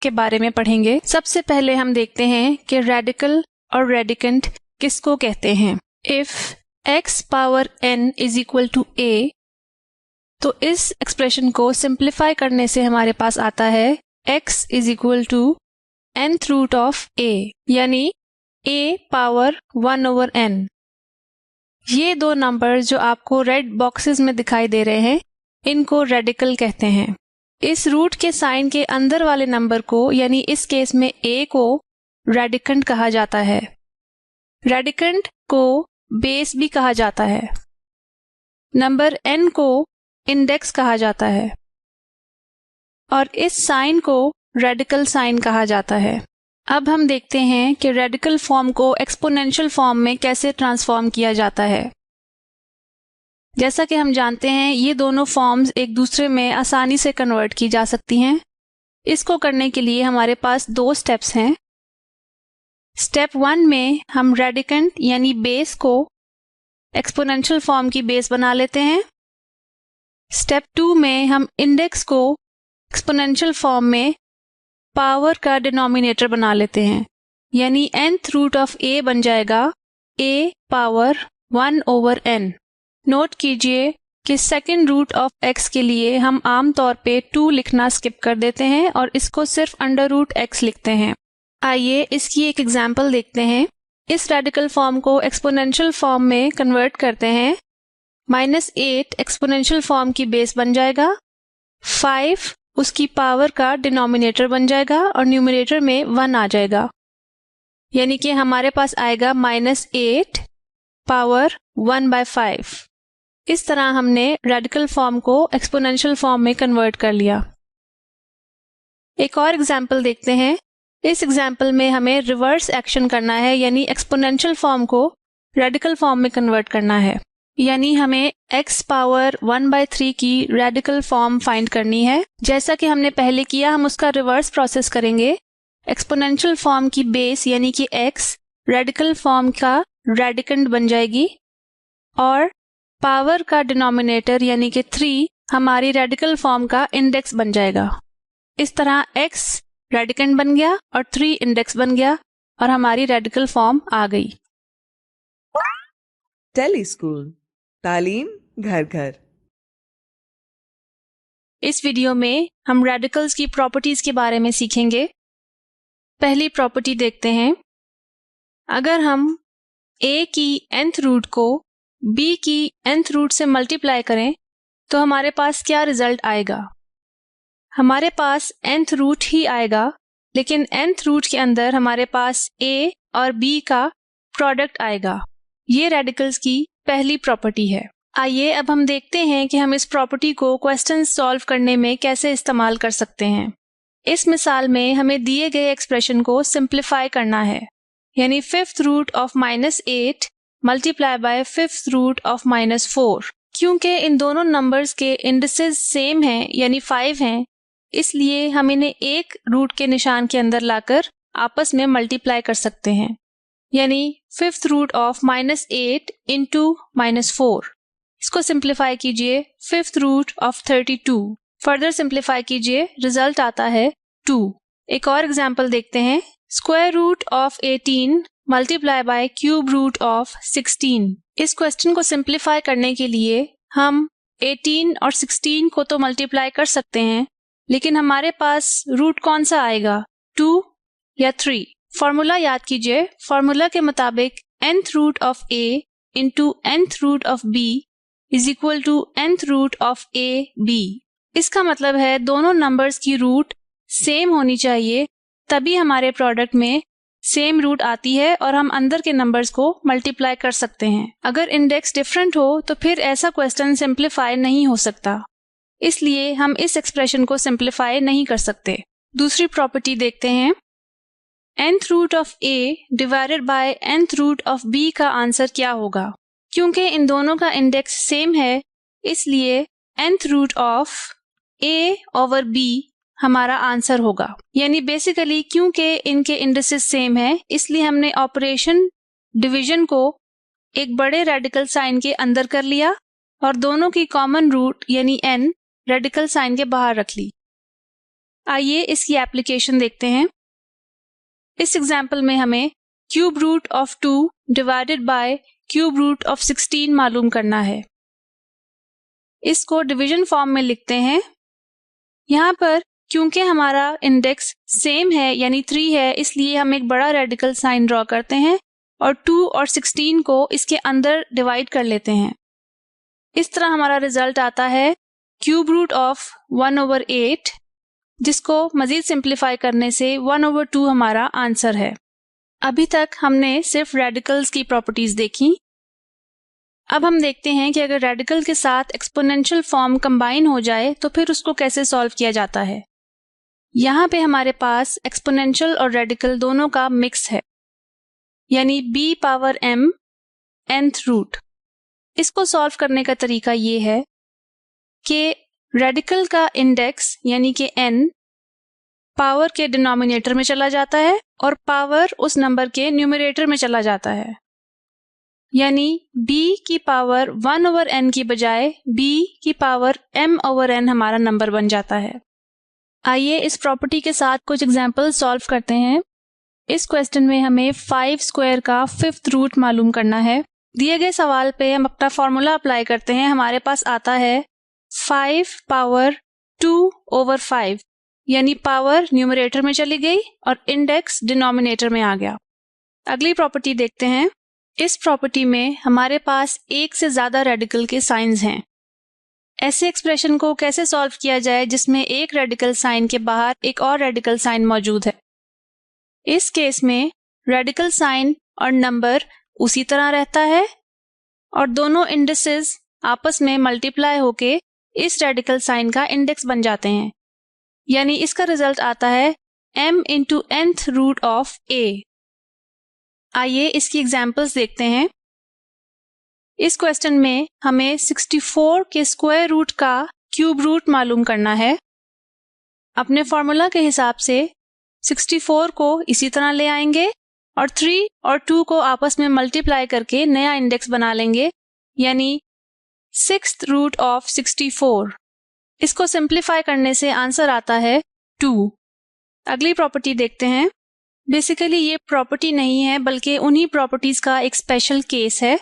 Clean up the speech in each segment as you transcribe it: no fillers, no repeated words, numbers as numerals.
के बारे में पढ़ेंगे। सबसे पहले हम देखते हैं कि रेडिकल और रेडिकेंट किसको कहते हैं। If x power n is equal to a, तो इस एक्सप्रेशन को सिंप्लीफाई करने से हमारे पास आता है x is equal to nth root of a, यानी a पावर 1/n। ये दो नंबर जो आपको रेड बॉक्सेस में दिखाई दे रहे हैं, इनको रेडिकल कहते हैं। इस रूट के साइन के अंदर वाले नंबर को, यानी इस केस में a को रेडिकेंट कहा जाता है। रेडिकेंट को बेस भी कहा जाता है। नंबर n को इंडेक्स कहा जाता है और इस साइन को रेडिकल साइन कहा जाता है। अब हम देखते हैं कि रेडिकल फॉर्म को एक्सपोनेंशियल फॉर्म में कैसे ट्रांसफॉर्म किया जाता है। जैसा कि हम जानते हैं, ये दोनों फॉर्म्स एक दूसरे में आसानी से कन्वर्ट की जा सकती हैं। इसको करने के लिए हमारे पास दो स्टेप्स हैं। स्टेप 1 में हम रेडिकेंट यानी बेस को एक्सपोनेंशियल फॉर्म की बेस बना लेते हैं। स्टेप 2 में हम इंडेक्स को एक्सपोनेंशियल फॉर्म में पावर का डिनोमिनेटर बना लेते हैं, यानी nth रूट ऑफ a बन जाएगा a पावर 1/n। नोट कीजिए कि सेकेंड रूट ऑफ x के लिए हम आमतौर पे 2 लिखना स्किप कर देते हैं और इसको सिर्फ अंडर रूट x लिखते हैं। आइए इसकी एक एग्जाम्पल देखते हैं। इस रेडिकल फॉर्म को एक्सपोनेंशियल फॉर्म में कन्वर्ट करते हैं। -8 एक्सपोनेंशियल फॉर्म की बेस बन जाएगा, 5 उसकी पावर का डिनोमिनेटर बन जाएगा और न्यूमरेटर में 1 आ जाएगा, यानी कि हमारे पास आएगा -8 पावर 1/5। इस तरह हमने रेडिकल फॉर्म को एक्सपोनेंशियल फॉर्म में कन्वर्ट कर लिया। एक और एग्जाम्पल देखते हैं। इस एग्जाम्पल में हमें रिवर्स एक्शन करना है, यानी एक्सपोनेंशियल फॉर्म को रेडिकल फॉर्म में कन्वर्ट करना है, यानी हमें x पावर 1/3 की रेडिकल फॉर्म फाइंड करनी है। जैसा कि हमने पहले किया, हम उसका रिवर्स प्रोसेस करेंगे। एक्सपोनेंशियल फॉर्म की बेस यानी कि x रेडिकल फॉर्म का रेडिकेंट बन जाएगी और पावर का डिनोमिनेटर यानी कि 3 हमारी रेडिकल फॉर्म का इंडेक्स बन जाएगा। इस तरह x रेडिकेंट बन गया और 3 इंडेक्स बन गया और हमारी रेडिकल फॉर्म आ गई। टेली स्कूल, तालीम घर घर। इस वीडियो में हम रेडिकल्स की प्रॉपर्टीज के बारे में सीखेंगे। पहली प्रॉपर्टी देखते हैं। अगर हम a की nth रूट को b की nth रूट से मल्टीप्लाई करें तो हमारे पास क्या रिजल्ट आएगा। हमारे पास nth रूट ही आएगा, लेकिन nth रूट के अंदर हमारे पास a और b का प्रोडक्ट आएगा। ये रेडिकल्स की पहली प्रॉपर्टी है। आइए अब हम देखते हैं कि हम इस प्रॉपर्टी को क्वेश्चन सॉल्व करने में कैसे इस्तेमाल कर सकते हैं। इस मिसाल में हमें दिए गए एक्सप्रेशन को सिंप्लीफाई करना है, यानी 5th root of -8 multiply by 5th root of -4। क्योंकि इन दोनों नंबर्स के इंडिसेस सेम हैं, यानी 5 हैं, इसलिए हम इन्हें एक रूट के निशान के अंदर लाकर आपस में मल्टीप्लाई कर सकते हैं, यानी 5th रूट ऑफ -8 इंटू -4। इसको सिंप्लीफाई कीजिए, 5th root of 32। Further simplify कीजिए, रिजल्ट आता है 2। एक और एग्जाम्पल देखते हैं। Square root of 18 multiply by cube root of 16। इस क्वेश्चन को सिंप्लीफाई करने के लिए हम 18 और 16 को तो मल्टीप्लाई कर सकते हैं, लेकिन हमारे पास रूट कौन सा आएगा, 2 या 3। फॉर्मूला याद कीजिए। फॉर्मूला के मुताबिक nth root of a into nth root of b is equal to nth root of a b। इसका मतलब है दोनों नंबर्स की रूट सेम होनी चाहिए, तभी हमारे प्रोडक्ट में सेम रूट आती है और हम अंदर के नंबर्स को मल्टीप्लाई कर सकते हैं। अगर इंडेक्स डिफरेंट हो तो फिर ऐसा क्वेश्चन सिंप्लीफाई नहीं हो सकता, इसलिए हम इस एक्सप्रेशन को सिंप्लीफाई नहीं कर सकते। दूसरी प्रॉपर्टी देखते हैं। nth root of a divided by nth root of b का आंसर क्या होगा। क्योंकि इन दोनों का इंडेक्स सेम है, इसलिए nth root of a over b हमारा आंसर होगा। यानी बेसिकली क्योंकि इनके इंडिसेस सेम है, इसलिए हमने ऑपरेशन डिवीजन को एक बड़े रेडिकल साइन के अंदर कर लिया और दोनों की कॉमन रूट यानी n रेडिकल साइन के बाहर रख ली। आइए इसकी एप्लीकेशन देखते हैं। इस एग्जाम्पल में हमें cube root of 2 divided by cube root of 16 मालूम करना है। इसको डिवीजन फॉर्म में लिखते हैं। यहाँ पर क्योंकि हमारा इंडेक्स सेम है यानी 3 है, इसलिए हम एक बड़ा रेडिकल साइन ड्रॉ करते हैं और 2 और 16 को इसके अंदर डिवाइड कर लेते हैं। इस तरह हमारा रिजल्ट आता है क्यूब रूट ऑफ 1/8, जिसको मजीद सिंप्लीफाई करने से 1/2 हमारा आंसर है। अभी तक हमने सिर्फ रेडिकल्स की प्रॉपर्टीज देखी। अब हम देखते हैं कि अगर रेडिकल के साथ एक्सपोनेंशियल फॉर्म कंबाइन हो जाए तो फिर उसको कैसे सॉल्व किया जाता है। यहाँ पे हमारे पास एक्सपोनेंशियल और रेडिकल दोनों का मिक्स है, यानी b⁻m nth रूट। इसको सॉल्व करने का तरीका ये है कि रेडिकल का इंडेक्स यानी कि n पावर के डिनोमिनेटर में चला जाता है और पावर उस नंबर के न्यूमरेटर में चला जाता है, यानी b की पावर 1/n की बजाय b की पावर m/n हमारा नंबर बन जाता है। आइए इस प्रॉपर्टी के साथ कुछ एग्जाम्पल सॉल्व करते हैं। इस क्वेश्चन में हमें 5 स्क्वायर का 5th रूट मालूम करना है। दिए गए सवाल पे हम अपना फॉर्मूला अप्लाई करते हैं। हमारे पास आता है 5 पावर 2/5, यानी पावर न्यूमरेटर में चली गई और इंडेक्स डिनोमिनेटर में आ गया। अगली प्रॉपर्टी देखते हैं। इस प्रॉपर्टी में हमारे पास एक से ज्यादा रेडिकल के साइंस हैं। ऐसे एक्सप्रेशन को कैसे सॉल्व किया जाए जिसमें एक रेडिकल साइन के बाहर एक और रेडिकल साइन मौजूद है। इस केस में रेडिकल साइन और नंबर उसी तरह रहता है और दोनों इंडेक्सेस आपस में मल्टीप्लाई होके इस रेडिकल साइन का इंडेक्स बन जाते हैं, यानी इसका रिजल्ट आता है m × nth root of a। आइए इसकी एग्जाम्पल्स देखते हैं। इस क्वेश्चन में हमें 64 के स्क्वायर रूट का क्यूब रूट मालूम करना है। अपने फॉर्मूला के हिसाब से 64 को इसी तरह ले आएंगे और 3 और 2 को आपस में मल्टीप्लाई करके नया इंडेक्स बना लेंगे, यानी 6th रूट ऑफ 64। इसको सिंप्लीफाई करने से आंसर आता है 2। अगली प्रॉपर्टी देखते हैं। बेसिकली ये प्रॉपर्टी नहीं है बल्कि उन्हीं प्रॉपर्टीज का एक स्पेशल केस है,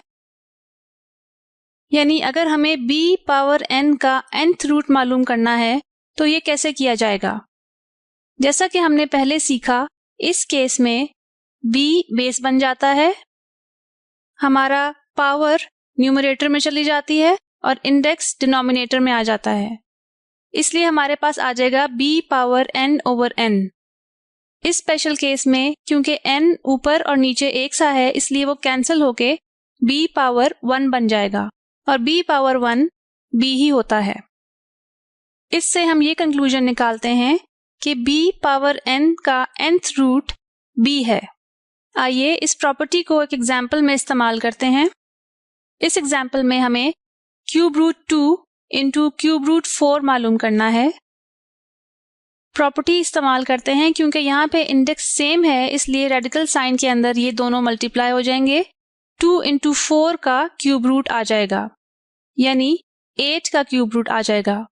यानी अगर हमें b⁻n का nth रूट मालूम करना है तो ये कैसे किया जाएगा। जैसा कि हमने पहले सीखा, इस केस में b बेस बन जाता है, हमारा पावर न्यूमरेटर में चली जाती है और इंडेक्स डिनोमिनेटर में आ जाता है, इसलिए हमारे पास आ जाएगा b⁻n/n। इस स्पेशल केस में क्योंकि n ऊपर और नीचे एक सा है, इसलिए वो कैंसिल होके b⁻1 बन जाएगा और b⁻1 b ही होता है। इससे हम ये कंक्लूजन निकालते हैं कि b⁻n का nth रूट b है। आइए इस प्रॉपर्टी को एक एग्जाम्पल में इस्तेमाल करते हैं। इस एग्जाम्पल में हमें क्यूब रूट 2 × क्यूब रूट 4 मालूम करना है। प्रॉपर्टी इस्तेमाल करते हैं क्योंकि यहाँ पे इंडेक्स सेम है, इसलिए रेडिकल साइन के अंदर ये दोनों मल्टीप्लाई हो जाएंगे। 2 × 4 का क्यूब रूट आ जाएगा, यानी 8 का क्यूब रूट आ जाएगा।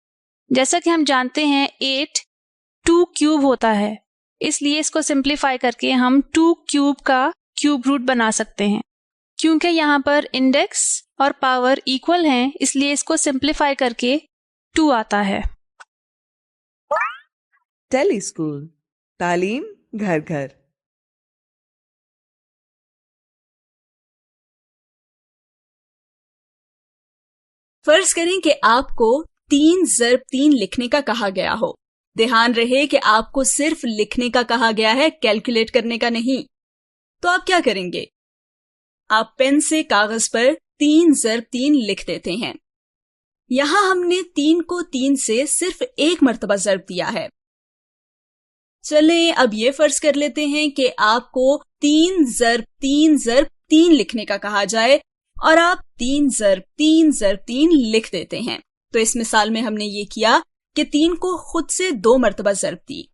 जैसा कि हम जानते हैं 8 2 क्यूब होता है, इसलिए इसको सिंप्लीफाई करके हम 2 क्यूब का क्यूब रूट बना सकते हैं। क्योंकि यहाँ पर इंडेक्स और पावर इक्वल हैं, इसलिए इसको सिंप्लीफाई करके 2 आता है। टेली स्कूल, तालीम घर घर। फर्ज करें कि आपको 3 ज़रब 3 लिखने का कहा गया हो। ध्यान रहे कि आपको सिर्फ लिखने का कहा गया है, कैलकुलेट करने का नहीं। तो आप क्या करेंगे? आप पेन से कागज पर 3 ज़रब 3 लिख देते हैं। यहां हमने 3 को 3 से सिर्फ एक मर्तबा ज़रब दिया है। चलें अब ये फर्ज कर लेते हैं कि आपको 3 ज़रब 3 ज़रब 3 लिखने का कहा जाए और आप 3 ज़रब 3 ज़रब 3 लिख देते हैं। तो इस मिसाल में हमने ये किया कि 3 को खुद से 2 मर्तबा ज़रब दी,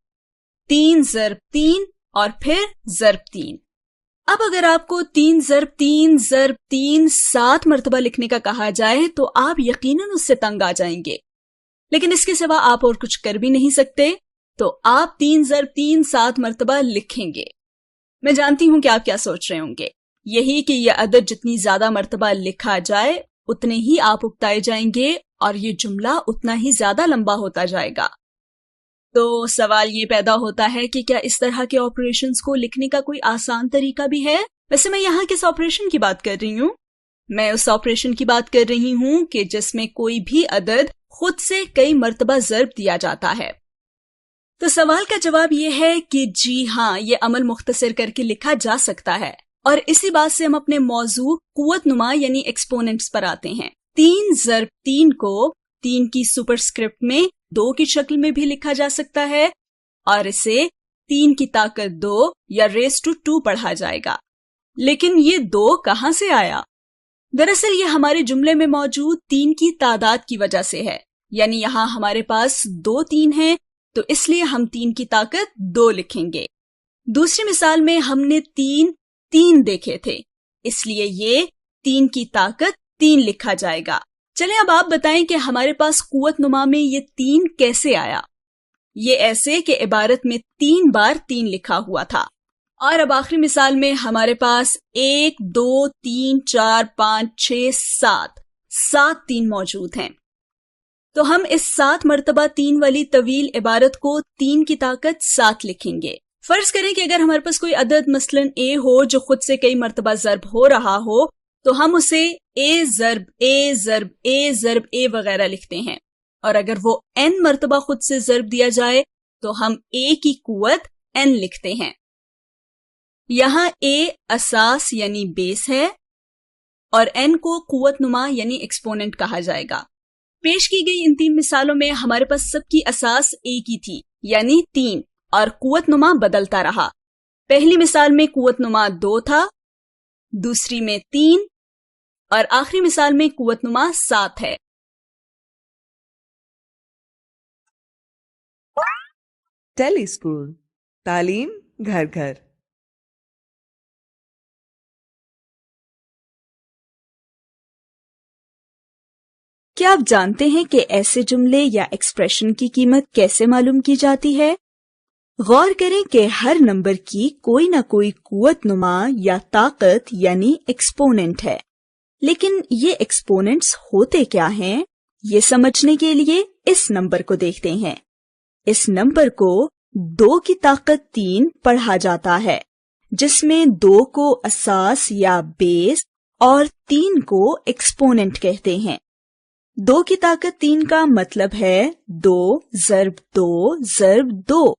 3 ज़रब 3 और फिर ज़रब 3। अब अगर आपको 3 ज़रब 3 ज़रब 3 7 मर्तबा लिखने का कहा जाए तो आप यकीनन उससे तंग आ जाएंगे, लेकिन इसके सिवा आप और कुछ कर भी नहीं सकते। तो आप 3 ज़रब 3 7 मर्तबा लिखेंगे। मैं जानती हूं कि आप क्या सोच रहे होंगे, यही कि यह अदद जितनी ज्यादा मर्तबा लिखा जाए उतने ही आप उकताए जाएंगे और ये जुमला उतना ही ज्यादा लंबा होता जाएगा। तो सवाल ये पैदा होता है कि क्या इस तरह के ऑपरेशंस को लिखने का कोई आसान तरीका भी है? वैसे मैं यहाँ किस ऑपरेशन की बात कर रही हूँ? मैं उस ऑपरेशन की बात कर रही हूँ कि जिसमें कोई भी अदद खुद से कई मर्तबा ज़र्ब दिया जाता है। तो सवाल का जवाब यह है कि जी हाँ, ये अमल मुख्तसर करके लिखा जा सकता है। और इसी बात से हम अपने मौजू कुव्वत नुमा यानी एक्सपोनेंट्स पर आते हैं। 3 ज़रब 3 को 3 की सुपरस्क्रिप्ट में 2 की शक्ल में भी लिखा जा सकता है और इसे 3 की ताकत 2 या रेज़ टू 2 पढ़ा जाएगा। लेकिन ये 2 कहां से आया? दरअसल ये हमारे जुमले में मौजूद 3 की तादाद की वजह से है, यानी यहां हमारे पास 2 3 हैं, तो इसलिए हम 3 की ताकत 2 लिखेंगे। दूसरी मिसाल में हमने 3 3 देखे थे, इसलिए ये 3 की ताकत 3 लिखा जाएगा। चलें अब आप बताएं कि हमारे पास कुव्वत नुमा में ये 3 कैसे आया। ये ऐसे कि इबारत में 3 बार 3 लिखा हुआ था। और अब आखिरी मिसाल में हमारे पास 1 2 3 4 5 6 7 3 मौजूद हैं। तो हम इस 7 मर्तबा 3 वाली तवील इबारत को 3 की ताकत 7 लिखेंगे। फर्ज करें कि अगर हमारे पास कोई अदद मसलन ए हो जो खुद से कई मर्तबा ज़र्ब हो रहा हो, तो हम उसे ए ज़र्ब ए ज़र्ब ए ज़र्ब ए वगैरह लिखते हैं। और अगर वो n मर्तबा खुद से ज़र्ब दिया जाए तो हम a की कुव्वत n लिखते हैं। यहां a असास यानी बेस है और n को कुव्वत नुमा यानी एक्सपोनेंट कहा जाएगा। पेश की गई इन 3 मिसालों में हमारे पास सबकी असास एक ही थी, यानी 3, और कुव्वत नुमा बदलता रहा। पहली मिसाल में कुव्वत नुमा 2 था, दूसरी में 3 और आखिरी मिसाल में कुव्वत नुमा 7 है। टेली स्कूल, तालीम घर घर। क्या आप जानते हैं कि ऐसे जुमले या एक्सप्रेशन की कीमत कैसे मालूम की जाती है? गौर करें कि हर नंबर की कोई ना कोई कुव्वत नुमा या ताकत यानी एक्सपोनेंट है। लेकिन ये एक्सपोनेंट्स होते क्या हैं? ये समझने के लिए इस नंबर को देखते हैं। इस नंबर को 2 की ताकत 3 पढ़ा जाता है, जिसमें 2 को असास या बेस और 3 को एक्सपोनेंट कहते हैं। 2 की ताकत 3 का मतलब है 2 ज़रब 2 ज़रब 2,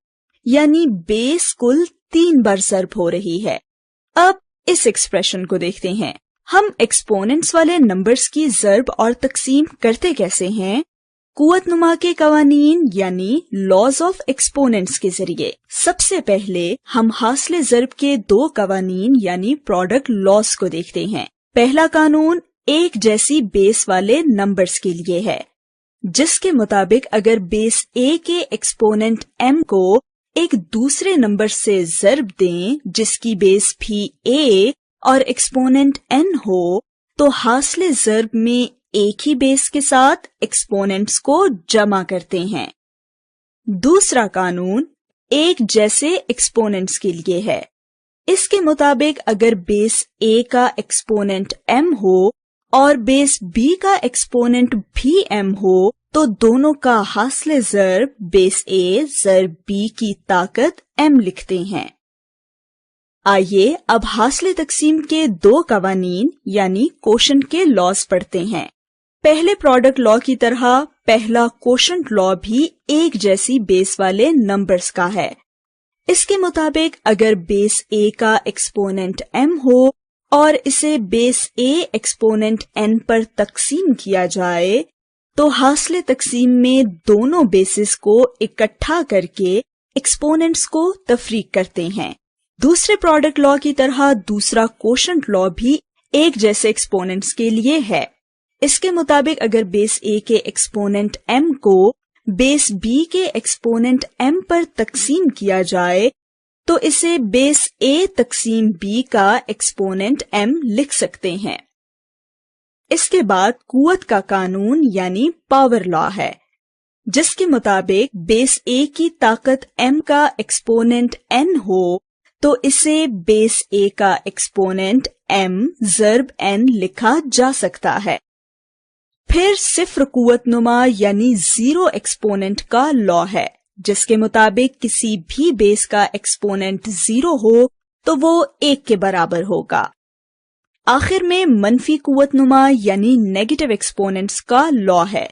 यानी बेस कुल 3 बार ज़रब हो रही है। अब इस एक्सप्रेशन को देखते हैं। हम एक्सपोनेंट्स वाले नंबर्स की ज़रब और तकसीम करते कैसे हैं? कुव्वत नुमा के कवानीन यानी लॉज ऑफ एक्सपोनेंट्स के जरिए। सबसे पहले हम हासिल ज़रब के 2 कवानीन यानी प्रोडक्ट लॉज को देखते हैं। पहला कानून एक जैसी बेस वाले नंबर्स के लिए है, जिसके मुताबिक अगर बेस a के एक्सपोनेंट m को एक दूसरे नंबर से ज़रब दें जिसकी बेस भी a और एक्सपोनेंट n हो, तो हासिल ज़रब में एक ही बेस के साथ एक्सपोनेंट्स को जमा करते हैं। दूसरा कानून एक जैसे एक्सपोनेंट्स के लिए है। इसके मुताबिक अगर बेस a का एक्सपोनेंट m हो और बेस b का एक्सपोनेंट भी m हो, तो दोनों का हासिल ज़रब बेस a ज़रब b की ताकत m लिखते हैं। आइए अब हासिल तकसीम के 2 कवानीन यानी कोशंट के लॉज पढ़ते हैं। पहले प्रोडक्ट लॉ की तरह पहला कोशंट लॉ भी एक जैसी बेस वाले नंबर्स का है। इसके मुताबिक अगर बेस a का एक्सपोनेंट m हो और इसे बेस a एक्सपोनेंट n पर तकसीम किया जाए, तो हासिल तकसीम में दोनों बेसिस को इकट्ठा करके एक्सपोनेंट्स को तफरीक करते हैं। दूसरे प्रोडक्ट लॉ की तरह दूसरा कोशंट लॉ भी एक जैसे एक्सपोनेंट्स के लिए है। इसके मुताबिक अगर बेस a के एक्सपोनेंट m को बेस b के एक्सपोनेंट m पर तकसीम किया जाए, तो इसे बेस a तकसीम b का एक्सपोनेंट m लिख सकते हैं। इसके बाद कुव्वत का कानून यानी पावर लॉ है। जिसके मुताबिक बेस a की ताकत m का एक्सपोनेंट n हो तो इसे बेस a का एक्सपोनेंट m ज़र्ब n लिखा जा सकता है। फिर सिफ्र कुव्वतनुमा यानी जीरो एक्सपोनेंट का लॉ है, जिसके मुताबिक किसी भी बेस का एक्सपोनेंट जीरो हो तो वो 1 के बराबर होगा। आखिर में मनफी कुव्वतनुमा यानी नेगेटिव एक्सपोनेंट्स का लॉ है,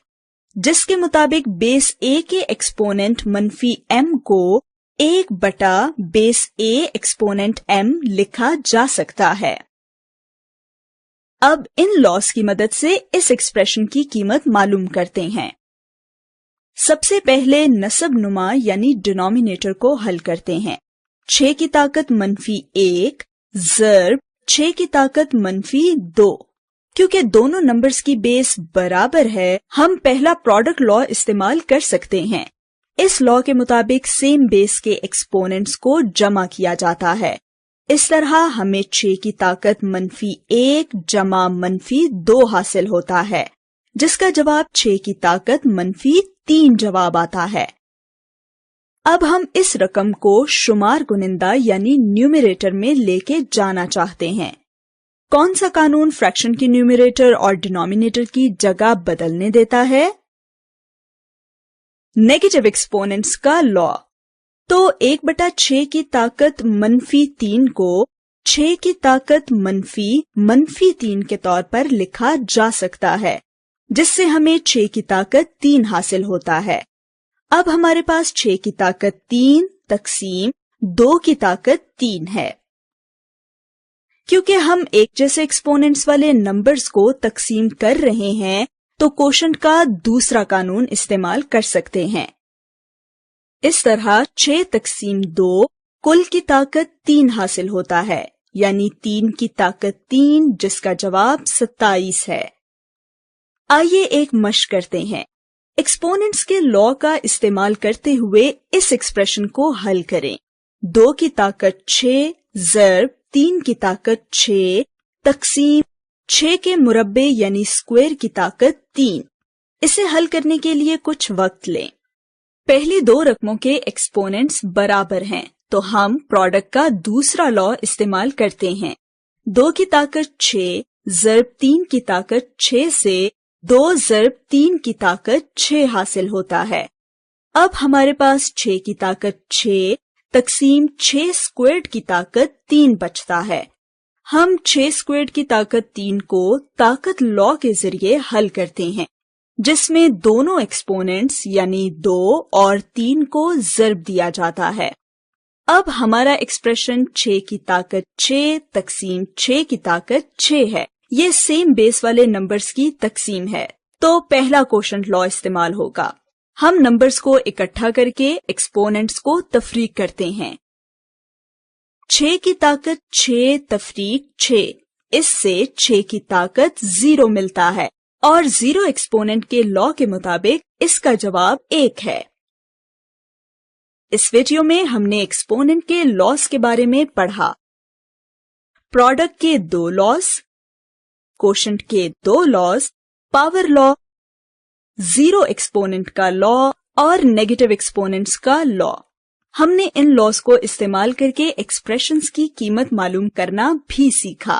जिसके मुताबिक बेस a के एक्सपोनेंट मनफी m को 1 बटा बेस a एक्सपोनेंट m लिखा जा सकता है। अब इन लॉस की मदद से इस एक्सप्रेशन की कीमत मालूम करते हैं। सबसे पहले नसब नुमा यानी डिनोमिनेटर को हल करते हैं। 6 की ताकत मनफी 1 ज़र्ब 6 की ताकत मनफी 2। क्योंकि दोनों नंबर्स की बेस बराबर है, हम पहला प्रोडक्ट लॉ इस्तेमाल कर सकते हैं। इस लॉ के मुताबिक सेम बेस के एक्सपोनेंट्स को जमा किया जाता है। इस तरह हमें 6 की ताकत मनफी 1 जमा मनफी 2 हासिल होता है, जिसका जवाब 6 की ताकत मनफी 3 जवाब आता है। अब हम इस रकम को शुमार गुनिंदा यानी न्यूमरेटर में लेके जाना चाहते हैं। कौन सा कानून फ्रैक्शन की न्यूमरेटर और डिनोमिनेटर की जगह बदलने देता है? नेगेटिव एक्सपोनेंट्स का लॉ। तो 1/6 की ताकत मनफी 3 को 6 की ताकत मनफी 3 के तौर पर लिखा जा सकता है, जिससे हमें 6 की ताकत 3 हासिल होता है। अब हमारे पास 6 की ताकत 3 तकसीम 2 की ताकत 3 है। क्योंकि हम एक जैसे एक्सपोनेंट्स वाले नंबर्स को तकसीम कर रहे हैं, तो कोशेंट का दूसरा कानून इस्तेमाल कर सकते हैं। इस तरह 6 तकसीम 2 कुल की ताकत 3 हासिल होता है, यानी 3 की ताकत 3, जिसका जवाब 27 है। आइए एक मश्क करते हैं। एक्सपोनेंट्स के लॉ का इस्तेमाल करते हुए इस एक्सप्रेशन को हल करें। 2 की ताकत 6 ज़र्ब 3 की ताकत 6 तकसीम 6 के मुरब्बे यानी स्क्वायर की ताकत 3। इसे हल करने के लिए कुछ वक्त लें। पहली 2 रकमों के एक्सपोनेंट्स बराबर हैं, तो हम प्रोडक्ट का दूसरा लॉ इस्तेमाल करते हैं। 2 की ताकत 6 ज़र्ब 3 की ताकत 6 से 2 ज़र्ब 3 की ताकत 6 हासिल होता है। अब हमारे पास 6 की ताकत 6 तकसीम 6 स्क्वायर्ड की ताकत 3 बचता है। हम 6 स्क्वायर्ड की ताकत 3 को ताकत लॉ के जरिए हल करते हैं, जिसमें दोनों एक्सपोनेंट्स यानी 2 और 3 को ज़र्ब दिया जाता है। अब हमारा एक्सप्रेशन 6 की ताकत 6 तकसीम 6 की ताकत 6 है। ये सेम बेस वाले नंबर्स की तकसीम है, तो पहला कोशेंट लॉ इस्तेमाल होगा। हम नंबर्स को इकट्ठा करके एक्सपोनेंट्स को तफरीक करते हैं। 6 की ताकत 6 तफरीक 6, इससे 6 की ताकत 0 मिलता है और 0 एक्सपोनेंट के लॉ के मुताबिक इसका जवाब 1 है। इस वीडियो में हमने एक्सपोनेंट के लॉस के बारे में पढ़ा। प्रोडक्ट के 2 लॉस, कोशेंट के 2 लॉस, पावर लॉ, 0 एक्सपोनेंट का लॉ और नेगेटिव एक्सपोनेंट्स का लॉ। हमने इन लॉस को इस्तेमाल करके एक्सप्रेशंस की कीमत मालूम करना भी सीखा।